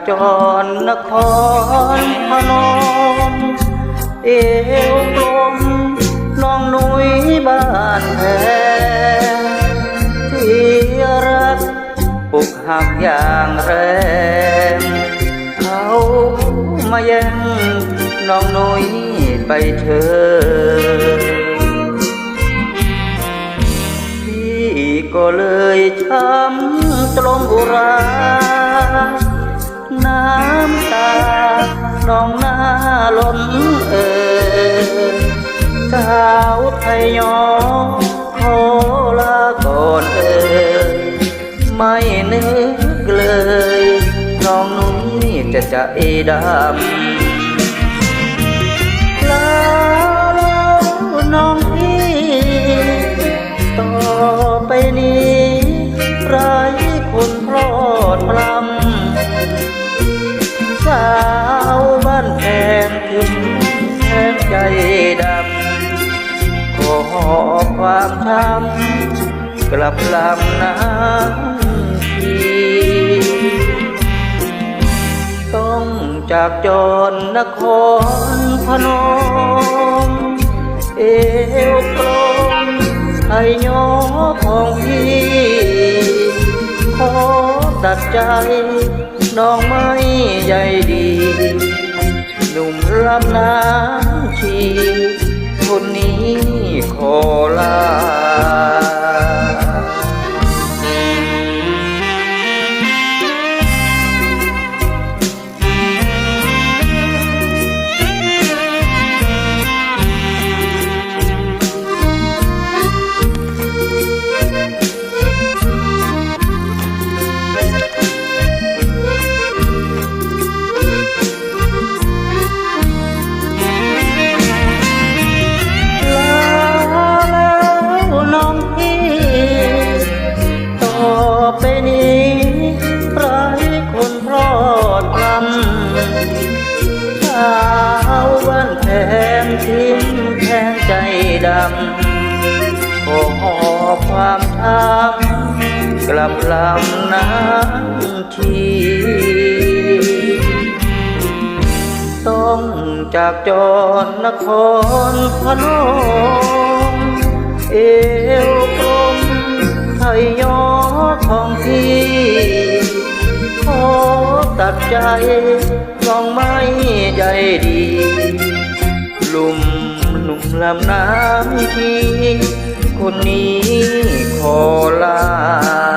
จรนครพนมเอวกลมน้องนุ้ยบ้านแพงที่รักอกหักอย่างแรงเขามาแย่งน้องนุ้ยไปเธอพี่ก็เลยช้ำตรงอุราน้ำตาน้องหน้าล้นสาวไทยยอขอลาก่อนไม่นึกเลยน้องนุ้ยจะดำลาแล้วน้องพี่ต่อไปนี้ไร้คนพลอดพลัมสาวบ้านแพงถึงแทงใจดำขอความช้ำกลับลำน้ำทีต้องจากจรนครพนมเอวกลมไทยยอของพี่ขอตัดใจน้องไม่ใยดีหนุ่มลำน้ำชีคนนี้ขอลาทิ้งแทงใจดำขอความช้ำกลับลำน้ำทีต้องจากจรนครพนมเอวกลมไทยยอของพี่ขอตัดใจน้องไม่ใยดีหนุ่มลำน้ำทีคนนี้ขอลา